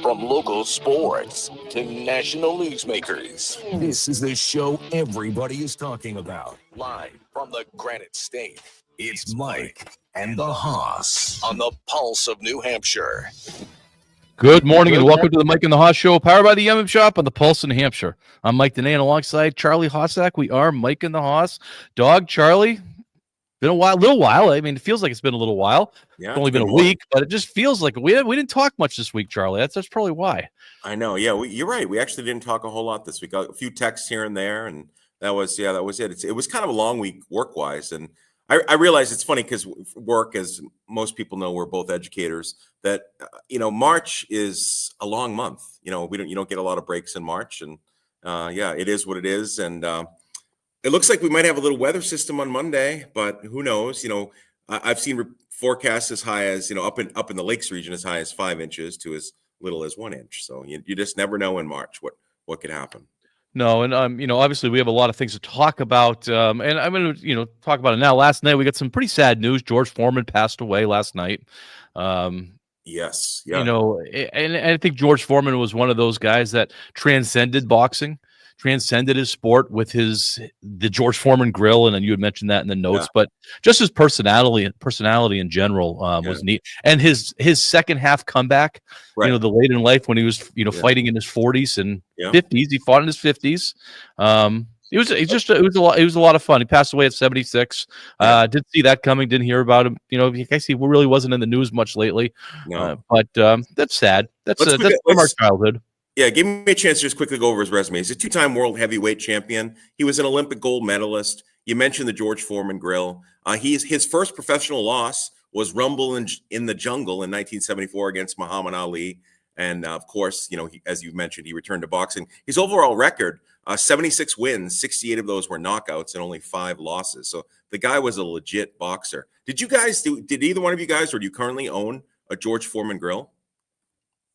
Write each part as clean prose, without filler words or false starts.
From local sports to national newsmakers, this is the show everybody is talking about. Live from the Granite State, it's Mike and the Hoss on the Pulse of New Hampshire. Good morning and welcome to the Mike and the Hoss Show, powered by the Yum Shop on the Pulse in New Hampshire. I'm Mike Danae, and alongside Charlie Hossack, we are Mike and the Hoss. Dog, Charlie, been a little while. I mean, it feels like it's been a little while. Yeah, it's only been a week, but it just feels like we didn't talk much this week, Charlie. That's probably why. I know. Yeah, you're right. We actually didn't talk a whole lot this week. A few texts here and there, and that was it. It was kind of a long week work-wise, and I realize it's funny because work, as most people know, we're both educators, that March is a long month. You don't get a lot of breaks in March, and it is what it is. And it looks like we might have a little weather system on Monday, but who knows? I've seen forecasts as high as up in the Lakes region as high as 5 inches to as little as 1 inch. So you just never know in March what could happen. No, and obviously we have a lot of things to talk about, and I'm going to talk about it now. Last night we got some pretty sad news. George Foreman passed away last night. Yes, yeah. And I think George Foreman was one of those guys that transcended boxing, transcended his sport with the George Foreman grill, and then you had mentioned that in the notes. Yeah. But just his personality in general was neat, and his second half comeback. Right. The late in life when he was fighting in his 40s and 50s. He fought in his 50s. It was a lot of fun. He passed away at 76. Didn't see that coming. Didn't hear about him. I guess he really wasn't in the news much lately. No. But that's sad. That's from our childhood. Yeah, give me a chance to just quickly go over his resume. He's a two-time world heavyweight champion. He was an Olympic gold medalist. You mentioned the George Foreman grill. His first professional loss was Rumble in the Jungle in 1974 against Muhammad Ali. And of course, as you mentioned, he returned to boxing. His overall record, 76 wins, 68 of those were knockouts and only 5 losses. So the guy was a legit boxer. Did either one of you guys, or do you currently own a George Foreman grill?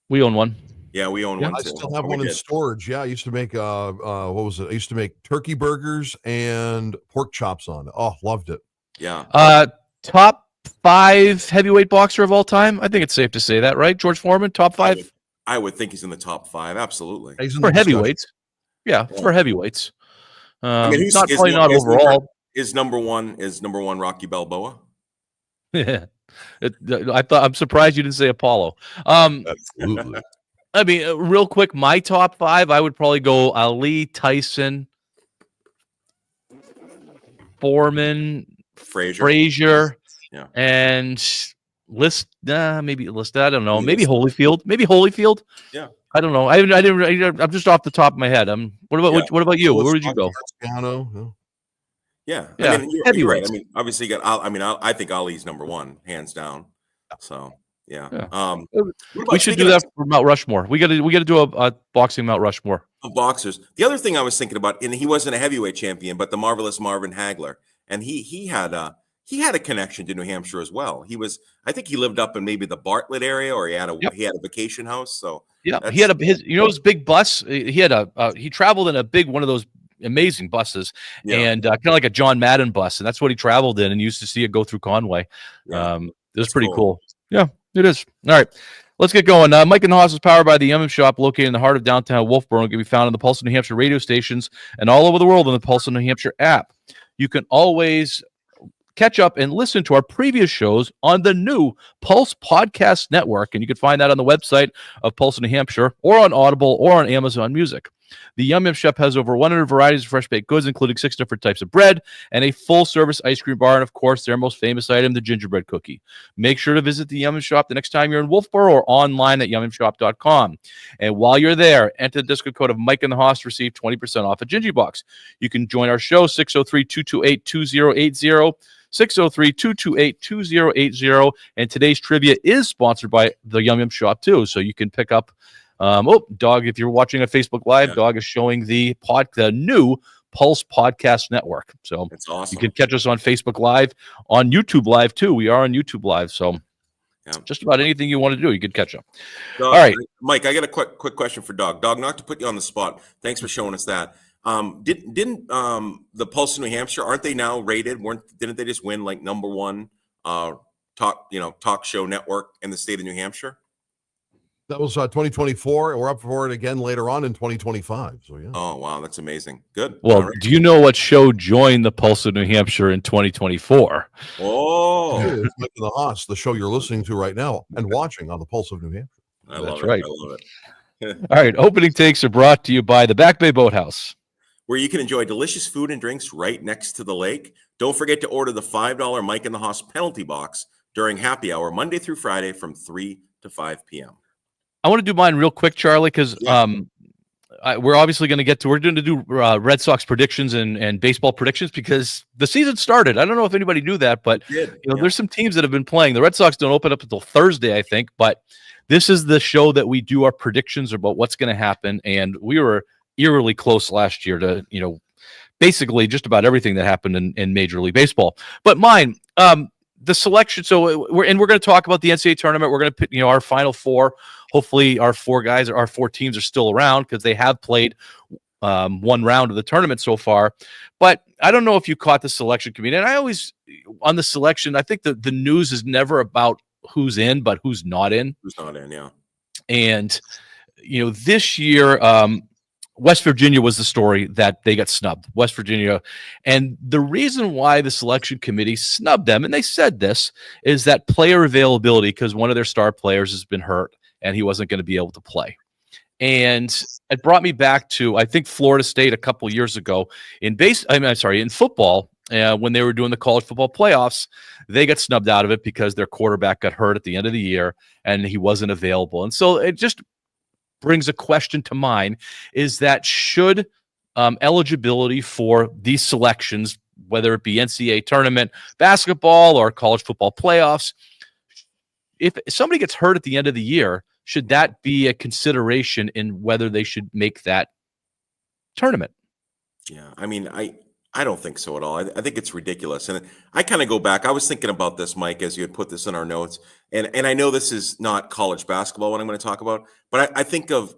We own one. Yeah, we own one. I still have one in storage. Yeah, I used to make what was it? I used to make turkey burgers and pork chops on it. Oh, loved it. Yeah. Top 5 heavyweight boxer of all time. I think it's safe to say that, right? George Foreman, top 5. I would think he's in the top 5. Absolutely. For heavyweights. Yeah, for heavyweights. Who's not overall. Is number one Rocky Balboa? Yeah. I'm surprised you didn't say Apollo. Absolutely. Real quick, my top 5, I would probably go Ali, Tyson, Foreman, Frazier, and maybe List. I don't know. Maybe Holyfield. Yeah. I don't know. I'm just off the top of my head. What about you? Where would you go? Yeah. Heavyweight. Right. Obviously you got. I think Ali's number 1, hands down. So. Yeah. We should do that for Mount Rushmore. We got to do a boxing Mount Rushmore of boxers. The other thing I was thinking about, and he wasn't a heavyweight champion, but the marvelous Marvin Hagler, and he had a connection to New Hampshire as well. I think he lived up in maybe the Bartlett area, or he had a vacation house. So he had his big bus. He traveled in a big one of those amazing buses, and kind of like a John Madden bus, and that's what he traveled in, and used to see it go through Conway. It was pretty cool. Yeah. It is. All right, let's get going. Mike and the Hoss is powered by the Yum Shop, located in the heart of downtown Wolfboro. It can be found on the Pulse of New Hampshire radio stations and all over the world on the Pulse of New Hampshire app. You can always catch up and listen to our previous shows on the new Pulse Podcast Network, and you can find that on the website of Pulse of New Hampshire, or on Audible, or on Amazon Music. The Yum Shop has over 100 varieties of fresh baked goods, including 6 different types of bread and a full-service ice cream bar, and of course, their most famous item, the gingerbread cookie. Make sure to visit the Yum Shop the next time you're in Wolfboro, or online at yumshop.com. And while you're there, enter the discount code of Mike and the Hoss to receive 20% off a Gingy Box. You can join our show, 603-228-2080. 603-228-2080. And today's trivia is sponsored by the Yum Shop too, so you can pick up. Dog, if you're watching a Facebook Live, Dog is showing the new Pulse Podcast Network. So that's awesome. You can catch us on Facebook Live, on YouTube Live too. We are on YouTube Live, so just about anything you want to do, you could catch up. All right, Mike, I got a quick question for Dog. Dog, not to put you on the spot. Thanks for showing us that. Didn't the Pulse of New Hampshire, aren't they now rated? Didn't they just win like #1 talk show network in the state of New Hampshire? That was 2024. We're up for it again later on in 2025. So yeah. Oh wow, that's amazing. Good. Well, All right. do you know what show joined the Pulse of New Hampshire in 2024? Oh, It's Mike and the Haas, the show you're listening to right now and watching on the Pulse of New Hampshire. I love That's it. right. I love it. All right, opening takes are brought to you by the Back Bay Boathouse. Where you can enjoy delicious food and drinks right next to the lake. Don't forget to order the $5 Mike and the Haas penalty box during happy hour, Monday through Friday from 3 to 5 p.m. I want to do mine real quick, Charlie, because we're obviously going to get to, we're going to do Red Sox predictions and baseball predictions because the season started. I don't know if anybody knew that, but there's some teams that have been playing. The Red Sox don't open up until Thursday, I think, but this is the show that we do our predictions about what's going to happen. And we were eerily close last year to, basically just about everything that happened in Major League Baseball. But mine, the selection. So we're going to talk about the NCAA tournament. We're going to pick, our final four. Hopefully our four teams are still around because they have played one round of the tournament so far. But I don't know if you caught the selection committee. And I always, on the selection, I think the news is never about who's in, but who's not in. Who's not in, yeah. And, this year, West Virginia was the story that they got snubbed. West Virginia. And the reason why the selection committee snubbed them, and they said this, is that player availability, because one of their star players has been hurt and he wasn't going to be able to play. And it brought me back to, I think, Florida State a couple years ago in football, when they were doing the college football playoffs, they got snubbed out of it because their quarterback got hurt at the end of the year and he wasn't available. And so it just brings a question to mind, is that should eligibility for these selections, whether it be NCAA tournament basketball or college football playoffs, if somebody gets hurt at the end of the year, should that be a consideration in whether they should make that tournament? Yeah, I mean, I don't think so at all. I think it's ridiculous. And I kind of go back. I was thinking about this, Mike, as you had put this in our notes. And I know this is not college basketball, what I'm going to talk about, but I think of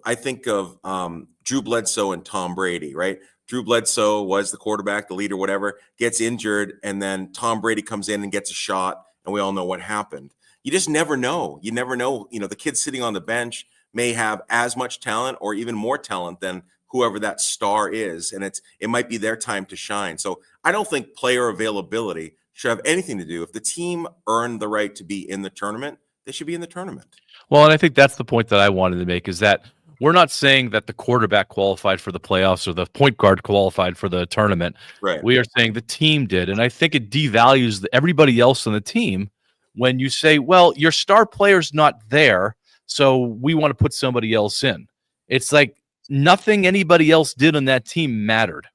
Drew Bledsoe and Tom Brady, right? Drew Bledsoe was the quarterback, the leader, whatever, gets injured, and then Tom Brady comes in and gets a shot, and we all know what happened. You just never know. You never know. The kid sitting on the bench may have as much talent or even more talent than whoever that star is, and it might be their time to shine. So I don't think player availability should have anything to do. If the team earned the right to be in the tournament, they should be in the tournament. Well, and I think that's the point that I wanted to make, is that we're not saying that the quarterback qualified for the playoffs or the point guard qualified for the tournament. Right. We are saying the team did, and I think it devalues everybody else on the team when you say, well, your star player's not there, so we want to put somebody else in. It's like nothing anybody else did on that team mattered.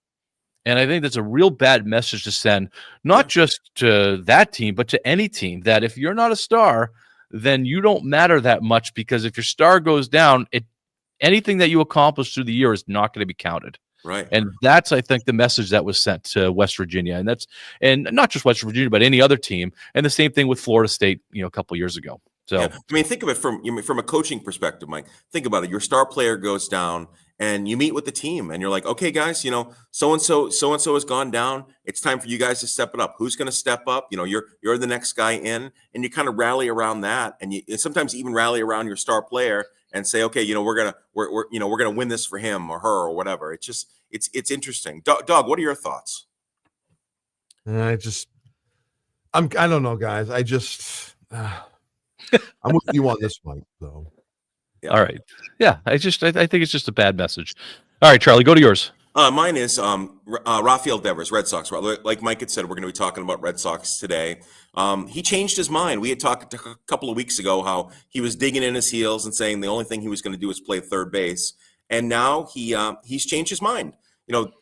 And I think that's a real bad message to send, not just to that team, but to any team, that if you're not a star, then you don't matter that much, because if your star goes down, anything that you accomplish through the year is not going to be counted. Right. And that's, I think, the message that was sent to West Virginia. And not just West Virginia, but any other team. And the same thing with Florida State, a couple years ago. So, yeah. I mean, think of it from a coaching perspective, Mike. Think about it. Your star player goes down and you meet with the team and you're like, okay, guys, so-and-so has gone down. It's time for you guys to step it up. Who's going to step up? You're the next guy in, and you kind of rally around that. And you sometimes even rally around your star player and say, okay, we're going to win this for him or her or whatever. It's interesting. Doug, what are your thoughts? I don't know, guys. I'm with you on this one, though. Yeah. All right. Yeah, I think it's just a bad message. All right, Charlie, go to yours. Mine is Rafael Devers, Red Sox. Like Mike had said, we're going to be talking about Red Sox today. He changed his mind. We had talked a couple of weeks ago how he was digging in his heels and saying the only thing he was going to do was play third base. And now he's changed his mind.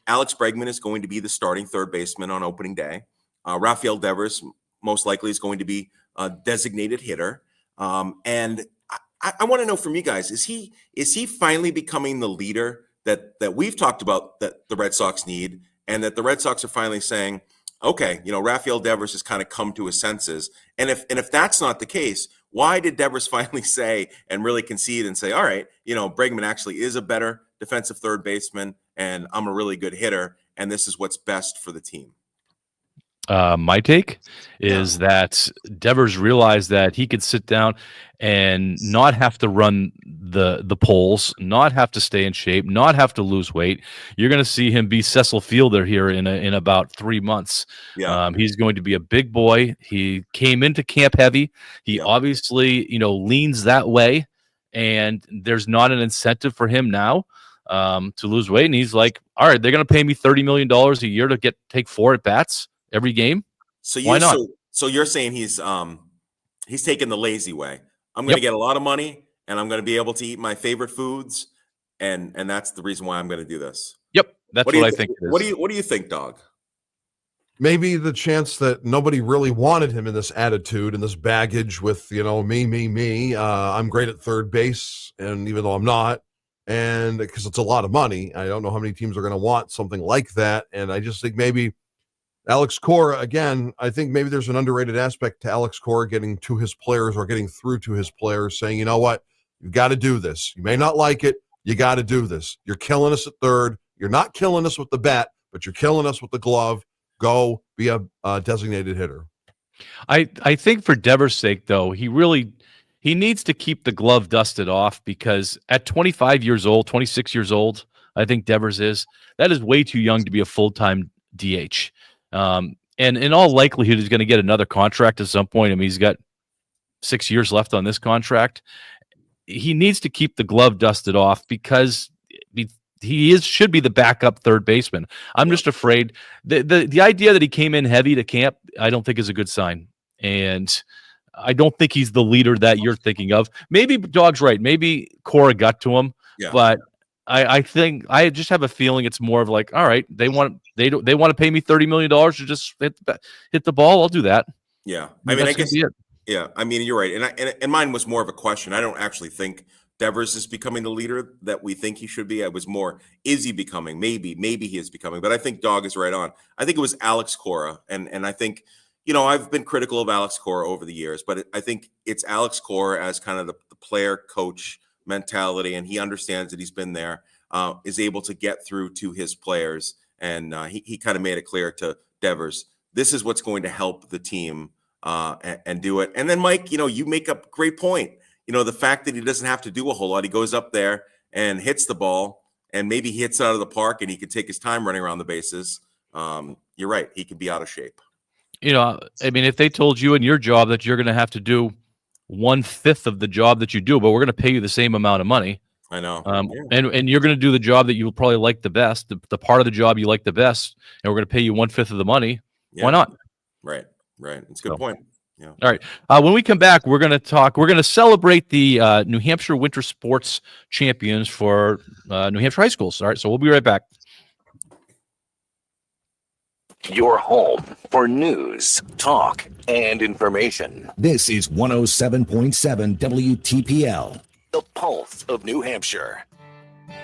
Alex Bregman is going to be the starting third baseman on opening day. Rafael Devers most likely is going to be a designated hitter. And I want to know from you guys, is he finally becoming the leader that we've talked about that the Red Sox need, and that the Red Sox are finally saying, okay, Rafael Devers has kind of come to his senses. And if that's not the case, why did Devers finally say and really concede and say, all right, Bregman actually is a better defensive third baseman and I'm a really good hitter, and this is what's best for the team? My take is that Devers realized that he could sit down and not have to run the polls, not have to stay in shape, not have to lose weight. You're going to see him be Cecil Fielder here in about 3 months. Yeah. He's going to be a big boy. He came into camp heavy. He obviously, leans that way, and there's not an incentive for him now to lose weight. And he's like, all right, they're going to pay me $30 million a year to take 4 at bats every game. So why not? So you're saying he's taking the lazy way. I'm going to get a lot of money, and I'm going to be able to eat my favorite foods, and that's the reason why I'm going to do this. Yep, that's what I think it is. What do you think, Dog? Maybe the chance that nobody really wanted him in this attitude and this baggage with me. I'm great at third base, and even though I'm not, and because it's a lot of money, I don't know how many teams are going to want something like that, and I just think maybe. Alex Cora, again, I think maybe there's an underrated aspect to Alex Cora getting to his players or getting through to his players saying, you know what, you've got to do this. You may not like it. You got to do this. You're killing us at third. You're not killing us with the bat, but you're killing us with the glove. Go be a designated hitter. I think for Devers' sake, though, he needs to keep the glove dusted off, because at 25 years old, 26 years old, I think Devers that is way too young to be a full-time DH. And in all likelihood, he's going to get another contract at some point. I mean, he's got 6 years left on this contract. He needs to keep the glove dusted off, because he should be the backup third baseman. I'm just afraid the idea that he came in heavy to camp, I don't think is a good sign. And I don't think he's the leader that you're thinking of. Maybe Dog's right. Maybe Cora got to him, but I think I just have a feeling it's more of like, all right, they want to pay me $30 million to just hit the ball. I'll do that. Yeah, I mean, I guess. Yeah, I mean, you're right, and mine was more of a question. I don't actually think Devers is becoming the leader that we think he should be. I was more, is he becoming? Maybe he is becoming, but I think Dog is right on. I think it was Alex Cora, and I think, I've been critical of Alex Cora over the years, but I think it's Alex Cora as kind of the player coach mentality, and he understands that he's been there, is able to get through to his players, and he kind of made it clear to Devers, this is what's going to help the team and do it. And then, Mike, you make a great point. The fact that he doesn't have to do a whole lot, he goes up there and hits the ball, and maybe he hits it out of the park, and he can take his time running around the bases. You're right, he could be out of shape. I mean, if they told you in your job that you're going to have to do 1/5 of the job that you do, but we're going to pay you the same amount of money. I know. And you're going to do the job that you will probably like the best, the part of the job you like the best, and we're going to pay you 1/5 of the money. Why not? Right. It's a good point. Yeah. All right. When we come back, we're going to celebrate the New Hampshire Winter Sports Champions for New Hampshire high schools. All right. So we'll be right back. Your home for news, talk, and information. This is 107.7 WTPL, the pulse of New Hampshire.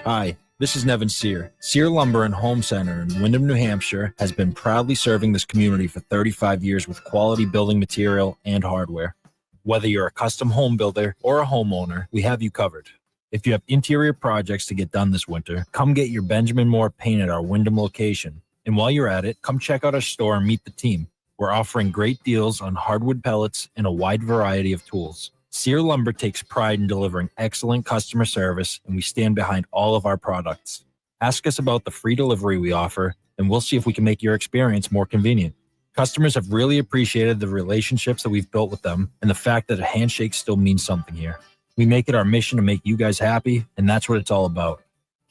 Hi, this is Nevin Sear. Sear Lumber and Home Center in Windham, New Hampshire has been proudly serving this community for 35 years with quality building material and hardware. Whether you're a custom home builder or a homeowner, we have you covered. If you have interior projects to get done this winter, come get your Benjamin Moore paint at our Windham location. And while you're at it, come check out our store and meet the team. We're offering great deals on hardwood pellets and a wide variety of tools. Sear Lumber takes pride in delivering excellent customer service, and we stand behind all of our products. Ask us about the free delivery we offer, and we'll see if we can make your experience more convenient. Customers have really appreciated the relationships that we've built with them and the fact that a handshake still means something here. We make it our mission to make you guys happy, and that's what it's all about.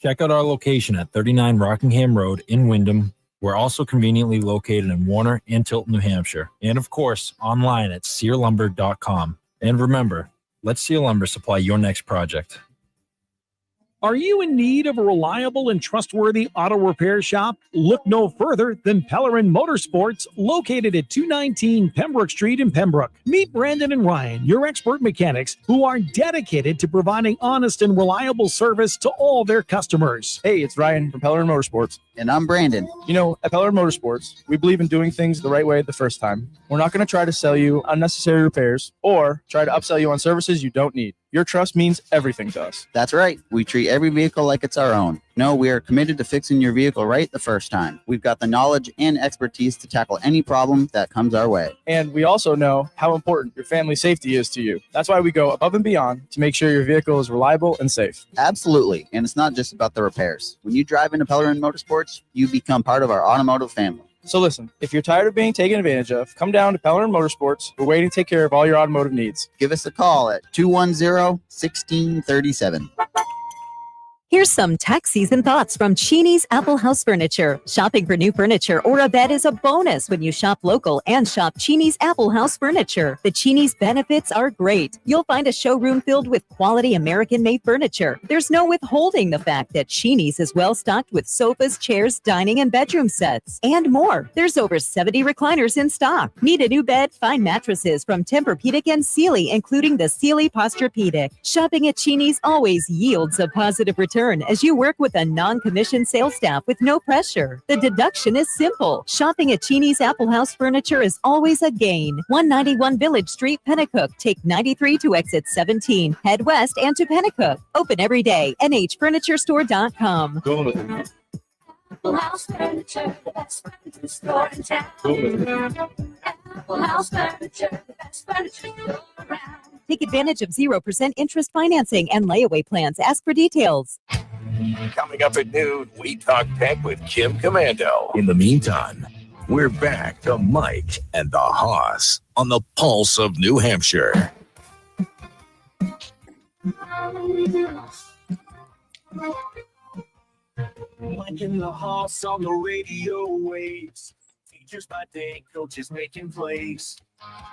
Check out our location at 39 Rockingham Road in Windham. We're also conveniently located in Warner and Tilton, New Hampshire. And of course, online at searlumber.com. And remember, let Sear Lumber supply your next project. Are you in need of a reliable and trustworthy auto repair shop? Look no further than Pellerin Motorsports, located at 219 Pembroke Street in Pembroke. Meet Brandon and Ryan, your expert mechanics, who are dedicated to providing honest and reliable service to all their customers. Hey, it's Ryan from Pellerin Motorsports. And I'm Brandon. At Pellerin Motorsports, we believe in doing things the right way the first time. We're not going to try to sell you unnecessary repairs or try to upsell you on services you don't need. Your trust means everything to us. That's right. We treat every vehicle like it's our own. No, we are committed to fixing your vehicle right the first time. We've got the knowledge and expertise to tackle any problem that comes our way. And we also know how important your family's safety is to you. That's why we go above and beyond to make sure your vehicle is reliable and safe. Absolutely. And it's not just about the repairs. When you drive into Pellerin Motorsports, you become part of our automotive family. So listen, if you're tired of being taken advantage of, come down to Pellerin Motorsports. We're waiting to take care of all your automotive needs. Give us a call at 210-1637. Here's some tax season thoughts from Cheney's Apple House Furniture. Shopping for new furniture or a bed is a bonus when you shop local and shop Cheney's Apple House Furniture. The Cheney's benefits are great. You'll find a showroom filled with quality American-made furniture. There's no withholding the fact that Cheney's is well-stocked with sofas, chairs, dining, and bedroom sets, and more. There's over 70 recliners in stock. Need a new bed? Find mattresses from Tempur-Pedic and Sealy, including the Sealy Posturepedic. Shopping at Cheney's always yields a positive return as you work with a non-commissioned sales staff with no pressure. The deduction is simple. Shopping at Cheney's Apple House Furniture is always a gain. 191 Village Street, Pennacook. Take 93 to exit 17. Head west and to Pennacook. Open every day. nhfurniturestore.com. Apple House Furniture, the best furniture store in town. Apple House Furniture, the best furniture store around. Take advantage of 0% interest financing and layaway plans. Ask for details. Coming up at noon, we talk tech with Kim Commando. In the meantime, we're back to Mike and the Hoss on the Pulse of New Hampshire. Mike and the Hoss on the radio waves. Teachers by day, coaches making plays.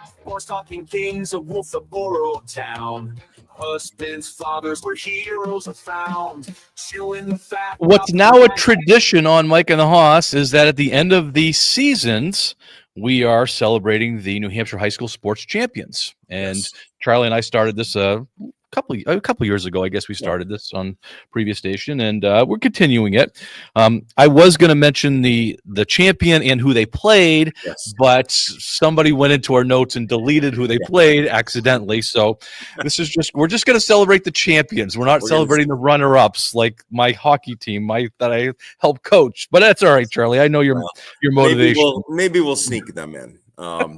Sports talking kings of Wolfboro town. Husbands, fathers, where heroes are found. Chilling the fat. What's now a tradition on Mike and the Hoss is that at the end of the seasons, we are celebrating the New Hampshire High School Sports Champions. And yes. Charlie and I started this a couple years ago. I guess we started this on previous station, and we're continuing it. I was going to mention the champion and who they played, but somebody went into our notes and deleted who they played accidentally. So this is we're just going to celebrate the champions. We're not celebrating the runner-ups like my hockey team that I helped coach. But that's all right, Charlie. I know your motivation. Maybe we'll sneak them in. All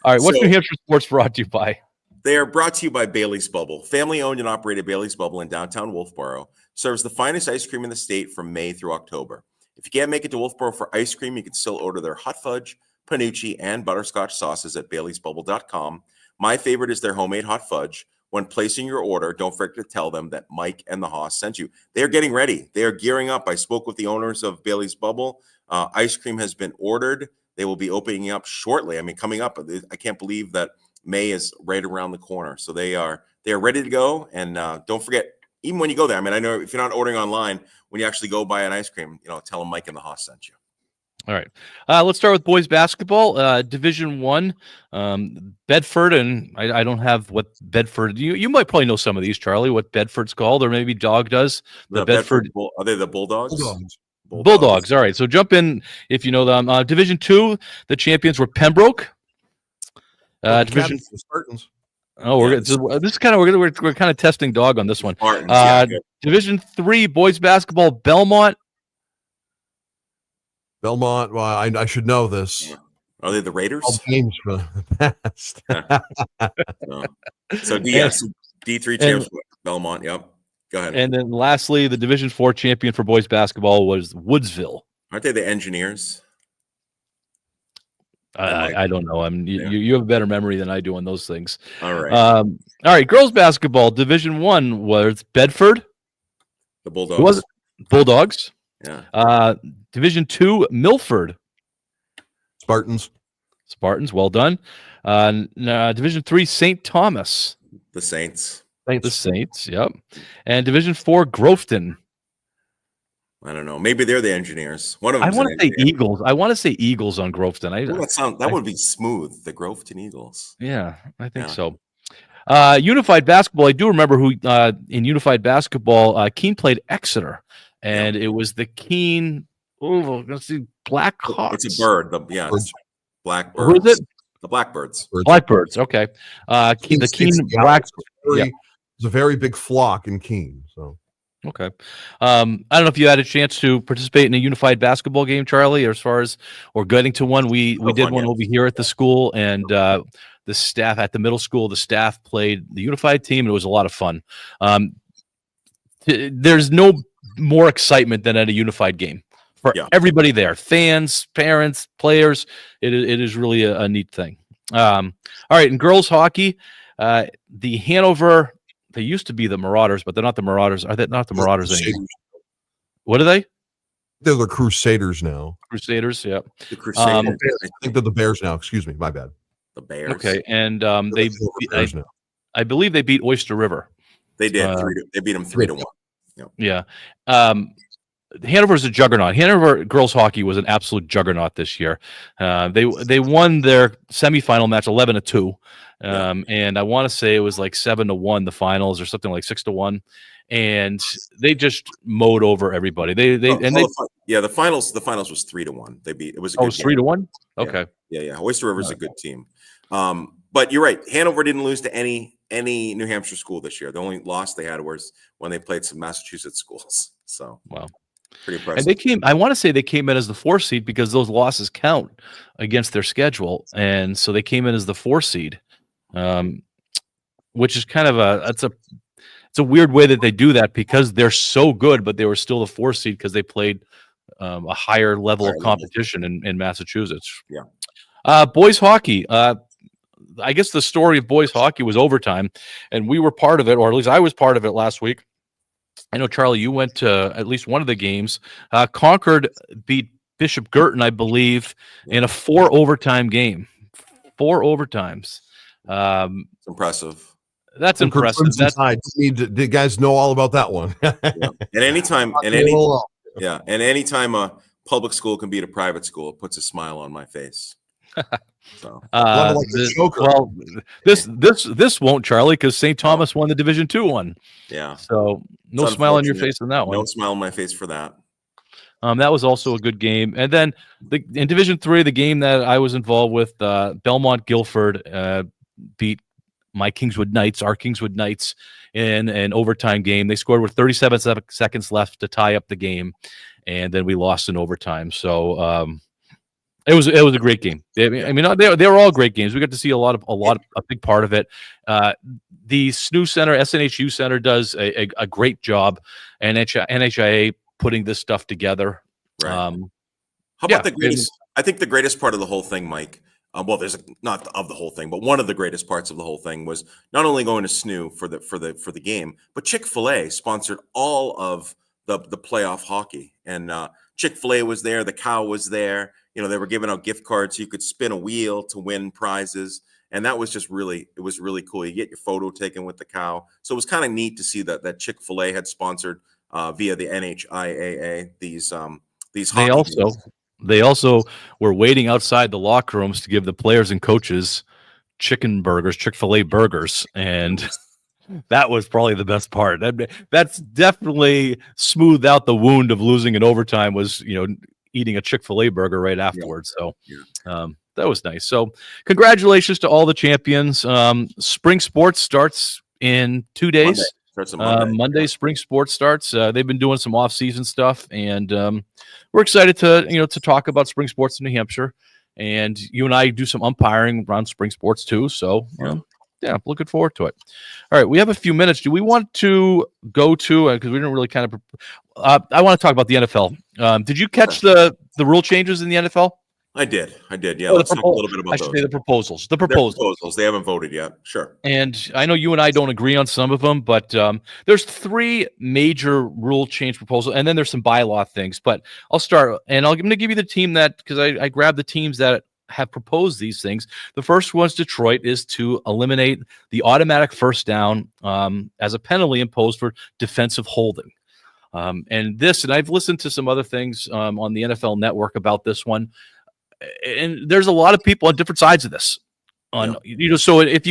right. What's New Hampshire Sports brought to you by? They are brought to you by Bailey's Bubble. Family-owned and operated Bailey's Bubble in downtown Wolfboro serves the finest ice cream in the state from May through October. If you can't make it to Wolfboro for ice cream, you can still order their hot fudge, panucci, and butterscotch sauces at baileysbubble.com. My favorite is their homemade hot fudge. When placing your order, don't forget to tell them that Mike and the Hoss sent you. They are getting ready. They are gearing up. I spoke with the owners of Bailey's Bubble. Ice cream has been ordered. They will be opening up shortly. I mean, coming up. I can't believe that May is right around the corner. So they are ready to go. And don't forget, even when you go there, I mean, I know if you're not ordering online, when you actually go buy an ice cream, tell them Mike and the Hoss sent you. All right. Let's start with boys basketball. Division I, Bedford, and I don't have what Bedford. You might probably know some of these, Charlie, what Bedford's called, or maybe Dog does. The Bedford are they the Bulldogs? Bulldogs. All right. So jump in if you know them. Division II, the champions were Pembroke. Division Spartans. Oh, we're kind of testing Dog on this one. Division III boys basketball, Belmont. Belmont. Well, I should know this. Are they the Raiders? All games for the past. So D3 champs, Belmont. Yep. Go ahead. And then lastly, the Division IV champion for boys basketball was Woodsville. Aren't they the Engineers? I don't know. You have a better memory than I do on those things. All right. All right. Girls basketball Division I was Bedford. The Bulldogs. Who was it? Bulldogs. Yeah. Division II Milford. Spartans. Well done. Division III St. Thomas. The Saints. The Saints. Yep. And Division IV Groveton. I don't know. Maybe they're the Engineers. One of them. I want to say Eagles. I want to say Eagles on Groveton. That would be smooth. The Groveton Eagles. Yeah, I think so. Unified basketball. I do remember who in Unified basketball. Keene played Exeter, and it was the Keene. Oh, let's see, Blackhawks. It's a bird. Blackbirds. Who is it? The Blackbirds. Blackbirds. Okay. The Keene Blackbirds. Yeah. It's a very big flock in Keene. So Okay. I don't know if you had a chance to participate in a unified basketball game, Charlie, or as far as or getting to one. We did fun, one yeah. over here at the school, and the staff at the middle school, the staff played the unified team, and it was a lot of fun. There's no more excitement than at a unified game for everybody there, fans, parents, players. It is really a neat thing. All right, in girls hockey, the Hanover, they used to be the Marauders, but they're not the Marauders. Are they not the Marauders anymore? What are they? they're the Crusaders now. Crusaders, yeah. The Crusaders. I think they're the Bears now. Excuse me, my bad. The Bears. Okay, and They're they, the Bears now. I believe they beat Oyster River. They did. They beat them 3-1. Yeah. Hanover's a juggernaut. Hanover girls hockey was an absolute juggernaut this year. They won their semifinal match 11-2, and I want to say it was like 7-1 the finals or something like 6-1, and they just mowed over everybody. The finals was 3-1. They beat. It was. It was 3-1. Okay. Yeah. Oyster River's a good team. But you're right. Hanover didn't lose to any New Hampshire school this year. The only loss they had was when they played some Massachusetts schools. So wow. Pretty impressive. And I want to say they came in as the 4 seed because those losses count against their schedule. And so they came in as the 4 seed, which is kind of it's a weird way that they do that because they're so good, but they were still the 4 seed because they played a higher level of competition in Massachusetts. Yeah. Boys hockey. I guess the story of boys hockey was overtime, and we were part of it, or at least I was part of it last week. I know, Charlie, you went to at least one of the games. Concord beat Bishop Girton, I believe, in a 4 overtime game. 4 overtimes. It's impressive. That's impressive. Did you guys know all about that one? And anytime a public school can beat a private school, it puts a smile on my face. So. This won't, Charlie, because St. Thomas won the Division II one. Yeah. So no smile on your face on that one. No smile on my face for that. That was also a good game. And then in Division III, the game that I was involved with, Belmont Guilford beat our Kingswood Knights in an overtime game. They scored with 37 seconds left to tie up the game, and then we lost in overtime. So it was a great game. I mean, they were all great games. We got to see a big part of it. The SNU Center, SNHU Center, does a great job, and NHIA putting this stuff together. Right. How about the greatest? I think the greatest part of the whole thing, Mike. There's not of the whole thing, but one of the greatest parts of the whole thing was not only going to SNU for the game, but Chick-fil-A sponsored all of the playoff hockey, and Chick-fil-A was there. The Cow was there. You know, they were giving out gift cards so you could spin a wheel to win prizes. And that was just really cool. You get your photo taken with the Cow. So it was kind of neat to see that Chick-fil-A had sponsored via the NHIAA these hockey games. They also were waiting outside the locker rooms to give the players and coaches Chick-fil-A burgers. And that was probably the best part. That's definitely smoothed out the wound of losing in overtime was, eating a Chick-fil-A burger right afterwards. So that was nice. So congratulations to all the champions. Spring sports starts in 2 days. Monday, spring sports starts. They've been doing some off-season stuff, and we're excited to talk about spring sports in New Hampshire. And you and I do some umpiring around spring sports too. So looking forward to it. All right, we have a few minutes. Do we want to go to because we didn't really kind of I want to talk about the NFL. Did you catch the rule changes in the NFL? I did. Yeah. Let's talk a little bit about those. Say the proposals. They haven't voted yet. Sure. And I know you and I don't agree on some of them, but there's 3 major rule change proposals, and then there's some bylaw things. But I'll start, and I'm going to give you the team that because I grabbed the teams that have proposed these things. The first one's Detroit is to eliminate the automatic first down as a penalty imposed for defensive holding. And I've listened to some other things on the NFL Network about this one. And there's a lot of people on different sides of this. So if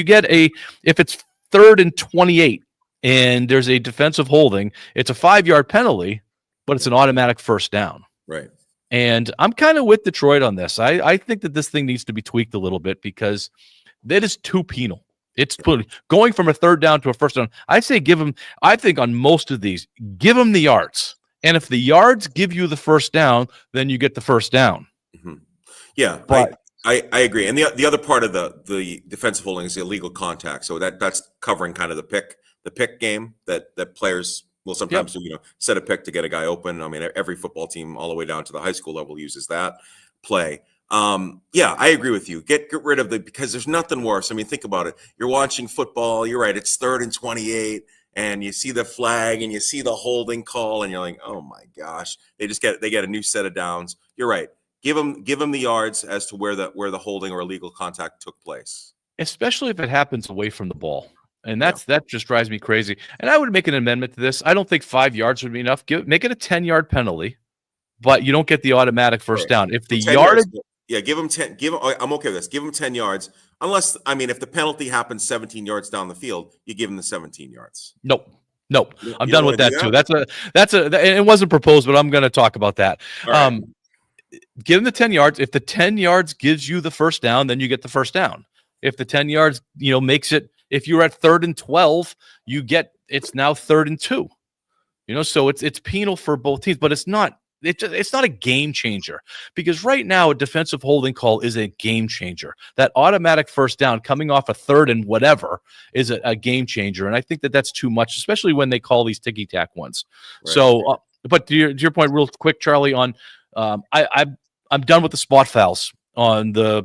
it's 3rd and 28 and there's a defensive holding, it's a 5-yard penalty, but it's an automatic first down. Right. And I'm kind of with Detroit on this. I think that this thing needs to be tweaked a little bit because that is too penal. It's going from a third down to a first down. I say give them. I think on most of these, give them the yards. And if the yards give you the first down, then you get the first down. Mm-hmm. Yeah, but I agree. And the other part of the defensive holding is the illegal contact. So that's covering kind of the pick game that players will sometimes do. Set a pick to get a guy open. I mean, every football team all the way down to the high school level uses that play. Yeah, I agree with you. Get rid of because there's nothing worse. I mean, think about it. You're watching football. You're right. It's 3rd and 28. And you see the flag and you see the holding call and you're like, oh my gosh, they get a new set of downs. You're right. Give them the yards as to where the holding or illegal contact took place. Especially if it happens away from the ball. And that just drives me crazy. And I would make an amendment to this. I don't think 5 yards would be enough. Make it a 10-yard penalty, but you don't get the automatic first down. If the yardage give them 10. I'm okay with this. Give them 10 yards. Unless, I mean, if the penalty happens 17 yards down the field, you give them the 17 yards. Nope. I'm done with that too. That's it wasn't proposed, but I'm going to talk about that. Right. Give them the 10 yards. If the 10 yards gives you the first down, then you get the first down. If the 10 yards, makes it, if you're at 3rd and 12, it's now 3rd and 2. So it's penal for both teams, but it's not a game changer, because right now a defensive holding call is a game changer. That automatic first down coming off a 3rd and whatever is a game changer. And I think that's too much, especially when they call these ticky-tack ones. Right. So, but to your point real quick, Charlie, on I'm done with the spot fouls on the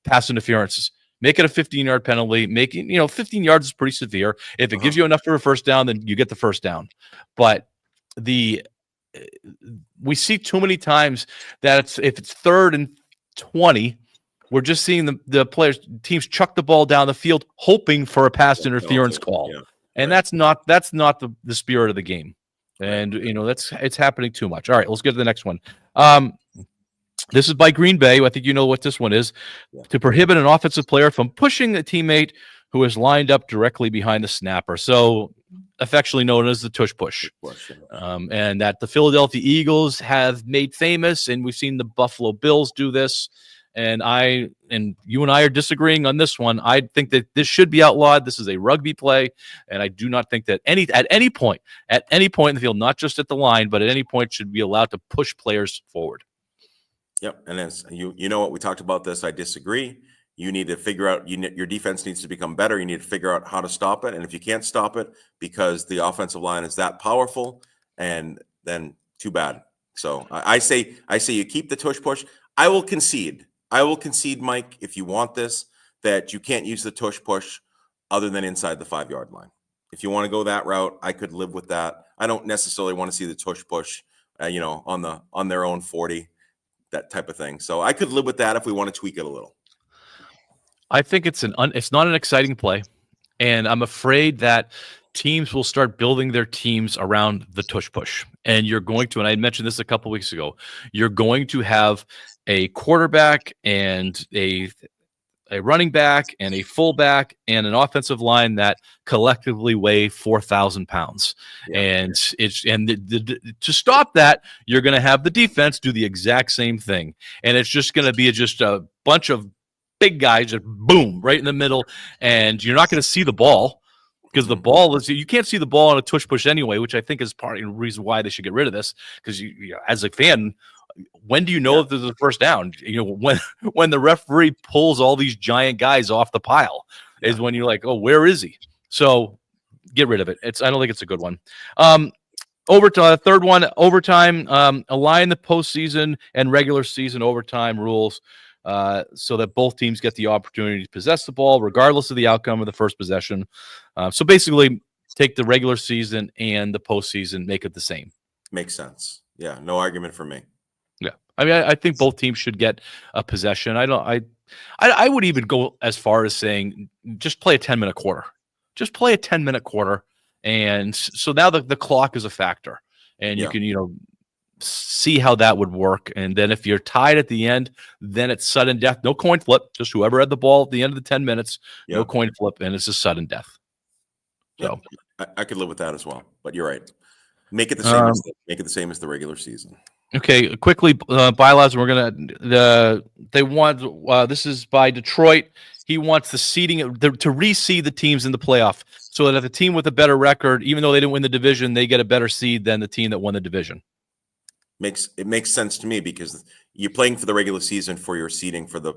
pass interferences. Make it a 15-yard penalty. 15 yards is pretty severe. If it gives you enough for a first down, then you get the first down. But we see too many times that if it's 3rd and 20, we're just seeing the teams chuck the ball down the field, hoping for a pass interference call, and that's not the spirit of the game. And it's happening too much. All right, let's get to the next one. This is by Green Bay. I think you know what this one is. To prohibit an offensive player from pushing a teammate who is lined up directly behind the snapper. So affectionately known as the tush push. And that the Philadelphia Eagles have made famous, and we've seen the Buffalo Bills do this. And you and I are disagreeing on this one. I think that this should be outlawed. This is a rugby play, and I do not think that at any point in the field, not just at the line, but at any point, should be allowed to push players forward. Yep, and as you know what, we talked about this. I disagree. You need to figure out your defense needs to become better. You need to figure out how to stop it, and if you can't stop it because the offensive line is that powerful, and then too bad. So I say you keep the tush push. I will concede, Mike, if you want this, that you can't use the tush push other than inside the 5-yard line. If you want to go that route, I could live with that. I don't necessarily want to see the tush push, on their own 40, that type of thing. So I could live with that if we want to tweak it a little. I think it's not an exciting play, and I'm afraid that teams will start building their teams around the tush push. And you're going to, and I mentioned this a couple weeks ago, you're going to have a quarterback and a running back and a fullback and an offensive line that collectively weigh 4,000 pounds. Yeah. And to stop that, you're going to have the defense do the exact same thing. And it's just going to be just a bunch of big guys just boom right in the middle, and you're not going to see the ball because the ball is, you can't see the ball on a tush push anyway, which I think is part of the reason why they should get rid of this. Because you as a fan, when do you know if there's a first down? When the referee pulls all these giant guys off the pile is when you're like, oh, where is he? So get rid of it. I don't think it's a good one. Third one, overtime. Align the postseason and regular season overtime rules. So that both teams get the opportunity to possess the ball, regardless of the outcome of the first possession. So basically, take the regular season and the postseason, make it the same. Makes sense. Yeah, no argument for me. Yeah, I mean, I think both teams should get a possession. I would even go as far as saying just play a 10-minute quarter. Just play a 10-minute quarter, and so now the clock is a factor, and you can see how that would work. And then if you're tied at the end, then it's sudden death. No coin flip. Just whoever had the ball at the end of the 10 minutes, no coin flip, and it's a sudden death. So I could live with that as well. But you're right. Make it the same. Make it the same as the regular season. Okay, quickly, bylaws. We're gonna they want. This is by Detroit. He wants the seeding to reseed the teams in the playoff so that if the team with a better record, even though they didn't win the division, they get a better seed than the team that won the division. It makes sense to me because you're playing for the regular season for your seeding for the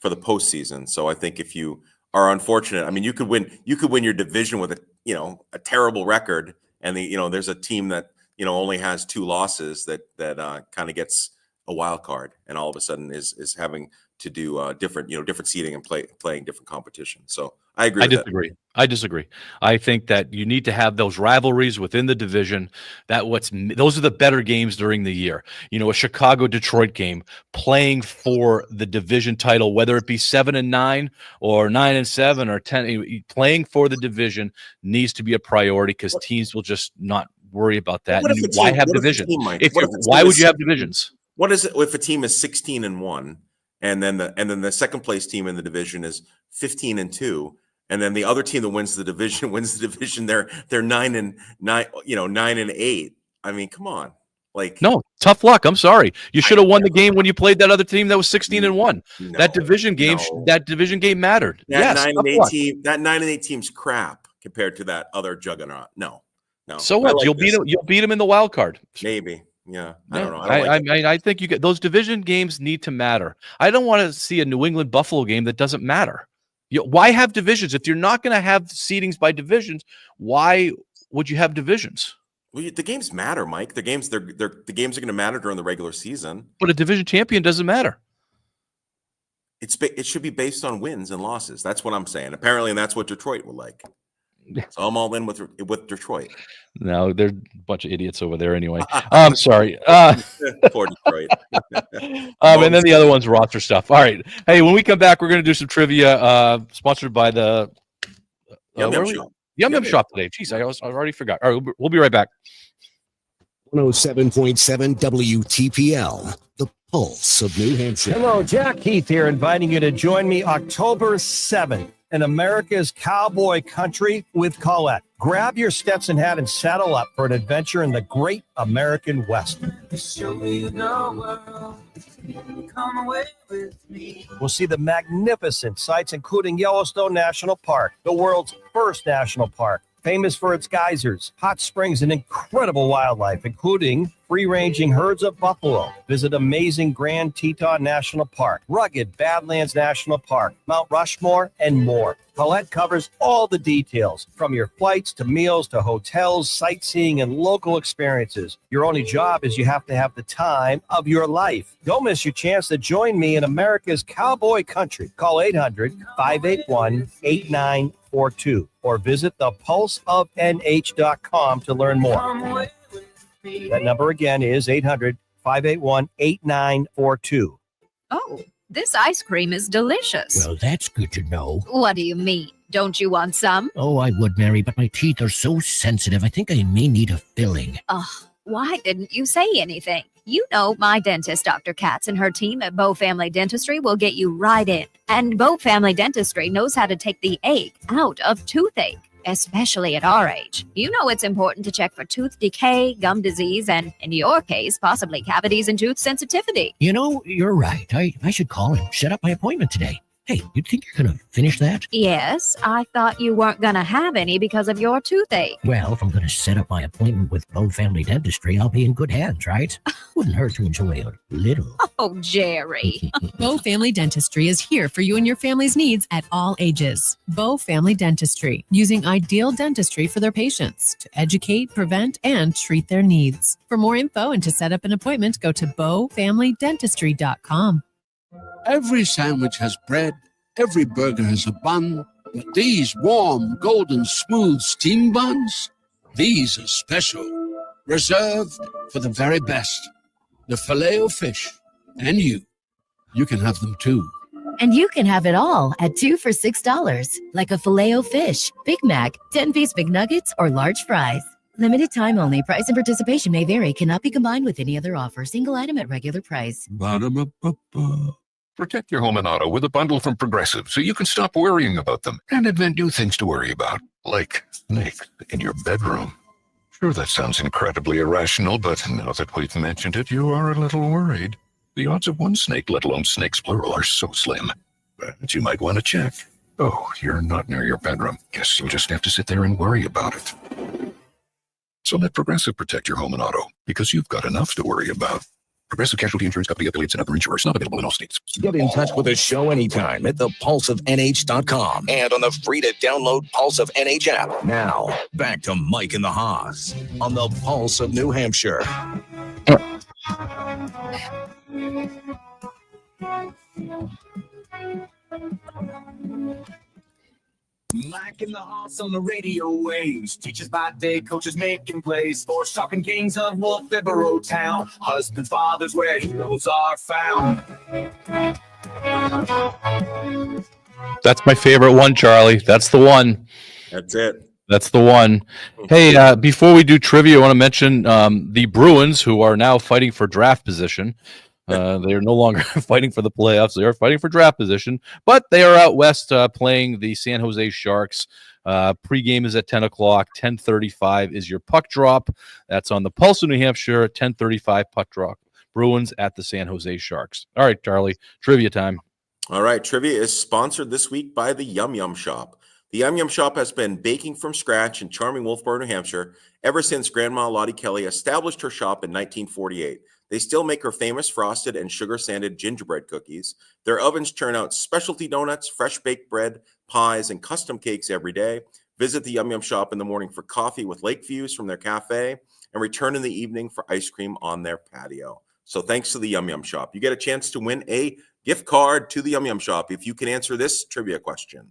postseason. So I think if you are unfortunate, I mean, you could win your division with a terrible record, and there's a team that only has 2 losses that kind of gets a wild card, and all of a sudden is having to do different seeding and playing different competition. So I agree. I disagree. I think that you need to have those rivalries within the division. Those are the better games during the year. A Chicago-Detroit game, playing for the division title, whether it be 7-9 or 9-7 or 10, playing for the division needs to be a priority because teams will just not worry about that. Why have divisions? Why would you have divisions? What is it if a team is 16-1 and then the second place team in the division is 15-2, and then the other team that wins the division they're 9-9, 9-8. I mean, come on. No, tough luck. I'm sorry. You should have won the game when you played that other team that was 16-1. No, that division game mattered. That yes, 9-8 team's crap compared to that other juggernaut. No. So what? You'll beat them in the wild card. Maybe. Yeah, I don't know. I think you get those division games need to matter. I don't want to see a New England Buffalo game that doesn't matter. Why have divisions if you're not going to have seedings by divisions? Why would you have divisions? Well, the games matter, Mike. The games are going to matter during the regular season. But a division champion doesn't matter. It should be based on wins and losses. That's what I'm saying. Apparently, and that's what Detroit would like. So I'm all in with Detroit. No, they're a bunch of idiots over there anyway. I'm sorry. Poor Detroit. And then the other one's roster stuff. All right. Hey, when we come back, we're going to do some trivia sponsored by the Yum Yum Shop. Yum Yum Shop today. Jeez, I already forgot. All right, we'll be right back. 107.7 WTPL, the pulse of New Hampshire. Hello, Jack Heath here, inviting you to join me October 7th in America's cowboy country with Colette. Grab your Stetson hat and saddle up for an adventure in the great American West. Show you the world. Come away with me. We'll see the magnificent sights, including Yellowstone National Park, the world's first national park, famous for its geysers, hot springs, and incredible wildlife, including free-ranging herds of buffalo. Visit amazing Grand Teton National Park, rugged Badlands National Park, Mount Rushmore, and more. Colette covers all the details, from your flights to meals to hotels, sightseeing, and local experiences. Your only job is you have to have the time of your life. Don't miss your chance to join me in America's cowboy country. Call 800-581-8942 or visit thepulseofnh.com to learn more. That number again is 800-581-8942. Oh, this ice cream is delicious. Well, that's good to know. What do you mean? Don't you want some? Oh, I would, Mary, but my teeth are so sensitive. I think I may need a filling. Ugh, why didn't you say anything? You know, my dentist, Dr. Katz, and her team at Bow Family Dentistry will get you right in. And Bow Family Dentistry knows how to take the ache out of toothache, especially at our age. You know it's important to check for tooth decay, gum disease, and, in your case, possibly cavities and tooth sensitivity. You know, you're right. I should call and set up my appointment today. Hey, you think you're going to finish that? Yes, I thought you weren't going to have any because of your toothache. Well, if I'm going to set up my appointment with Bow Family Dentistry, I'll be in good hands, right? Wouldn't hurt to enjoy a little. Oh, Jerry. Bow Family Dentistry is here for you and your family's needs at all ages. Bow Family Dentistry, using ideal dentistry for their patients to educate, prevent, and treat their needs. For more info and to set up an appointment, go to bowfamilydentistry.com. Every sandwich has bread, every burger has a bun, but these warm, golden, smooth steam buns, these are special, reserved for the very best. The Filet-O-Fish, and you can have them too. And you can have it all at 2 for $6, like a Filet-O-Fish, Big Mac, 10-piece Big Nuggets, or large fries. Limited time only. Price and participation may vary. Cannot be combined with any other offer. Single item at regular price. Ba-da-ba-ba-ba. Protect your home and auto with a bundle from Progressive so you can stop worrying about them and invent new things to worry about, like snakes in your bedroom. Sure, that sounds incredibly irrational, but now that we've mentioned it, you are a little worried. The odds of one snake, let alone snakes plural, are so slim. But you might want to check. Oh, you're not near your bedroom. Guess you'll just have to sit there and worry about it. So let Progressive protect your home and auto, because you've got enough to worry about. Progressive Casualty Insurance Company affiliates and other insurers, not available in all states. Get in touch with the show anytime at thepulseofnh.com and on the free to download Pulse of NH app. Now, back to Mike and the Haas on the Pulse of New Hampshire. Mike and the Haas on the radio waves. Teachers by day, coaches making plays. Sports talking kings of Wolfboro Town. Husbands, fathers, where heroes are found. That's my favorite one, Charlie. That's the one. That's it. That's the one. Hey, before we do trivia, I want to mention the Bruins, who are now fighting for draft position. They are no longer fighting for the playoffs. They are fighting for draft position, but they are out west playing the San Jose Sharks. Pregame is at 10 o'clock. 10:35 is your puck drop. That's on the Pulse of New Hampshire at 10:35 puck drop. Bruins at the San Jose Sharks. All right, Charlie, trivia time. All right, trivia is sponsored this week by the Yum Yum Shop. The Yum Yum Shop has been baking from scratch in charming Wolfboro, New Hampshire, ever since Grandma Lottie Kelly established her shop in 1948. They still make her famous frosted and sugar-sanded gingerbread cookies. Their ovens churn out specialty donuts, fresh baked bread, pies, and custom cakes every day. Visit the Yum Yum Shop in the morning for coffee with lake views from their cafe, and return in the evening for ice cream on their patio. So thanks to the Yum Yum Shop. You get a chance to win a gift card to the Yum Yum Shop if you can answer this trivia question.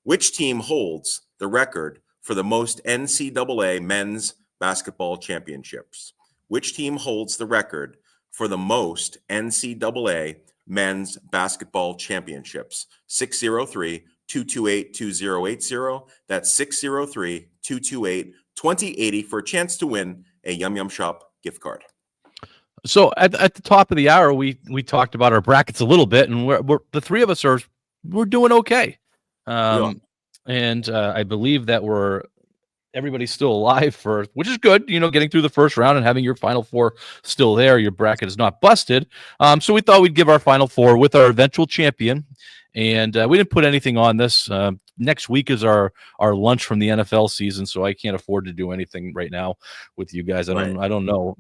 Which team holds the record for the most NCAA men's basketball championships? Which team holds the record for the most NCAA men's basketball championships? 603-228-2080. That's 603-228-2080 for a chance to win a Yum Yum Shop gift card. So at the top of the hour, we talked about our brackets a little bit, and we're the three of us we're doing okay. And I believe that everybody's still alive which is good, getting through the first round and having your final four still there. Your bracket is not busted. So we thought we'd give our final four with our eventual champion. And we didn't put anything on this. Next week is our lunch from the NFL season, so I can't afford to do anything right now with you guys. I don't know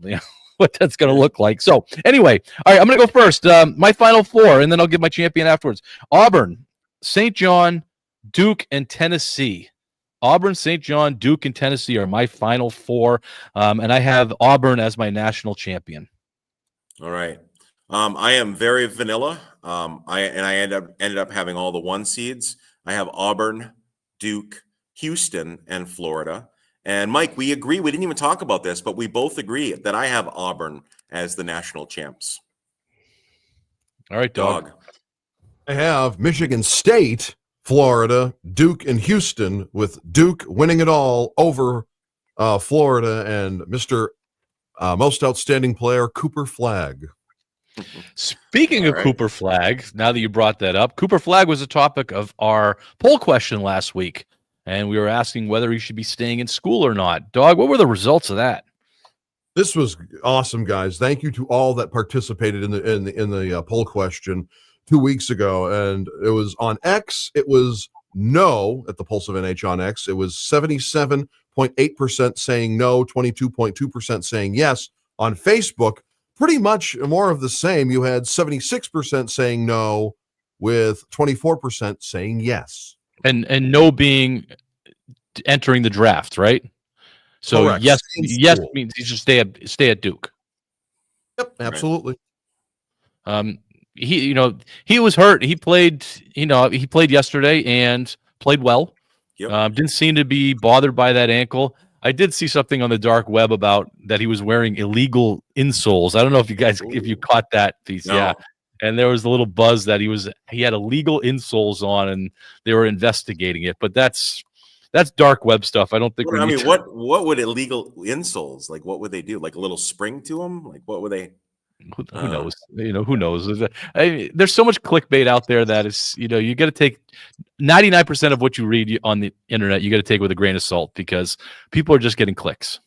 what that's going to look like. So anyway, all right, I'm going to go first. My final four, and then I'll give my champion afterwards. Auburn, St. John, Duke, and Tennessee. Auburn, St. John, Duke, and Tennessee are my final four, and I have Auburn as my national champion. All right. I am very vanilla. I ended up having all the one seeds. I have Auburn, Duke, Houston, and Florida. And Mike, we agree. We didn't even talk about this, but we both agree that I have Auburn as the national champs. All right, Dog. I have Michigan State, Florida, Duke, and Houston, with Duke winning it all over Florida and Mr. Most Outstanding Player, Cooper Flagg. Speaking of Cooper Flagg, now that you brought that up, Cooper Flagg was a topic of our poll question last week, and we were asking whether he should be staying in school or not. Dog, what were the results of that? This was awesome, guys. Thank you to all that participated in the poll question 2 weeks ago, and it was on X. It was no at the Pulse of NH on X. It was 77.8% saying no, 22.2% saying yes. On Facebook, pretty much more of the same. You had 76% saying no, with 24% saying yes. And no being entering the draft, right? So correct. yes means he should stay at Duke. Yep, absolutely. He was hurt. He played yesterday and played well. Yep. Didn't seem to be bothered by that ankle. I did see something on the dark web about that he was wearing illegal insoles. I don't know if you caught that piece. No. Yeah. And there was a little buzz that he had illegal insoles on, and they were investigating it. But that's dark web stuff. I don't think. What would illegal insoles, like? What would they do? Like a little spring to them? Like what would they? Who knows? Who knows? There's so much clickbait out there that is, you got to take 99% of what you read on the internet. You got to take with a grain of salt because people are just getting clicks.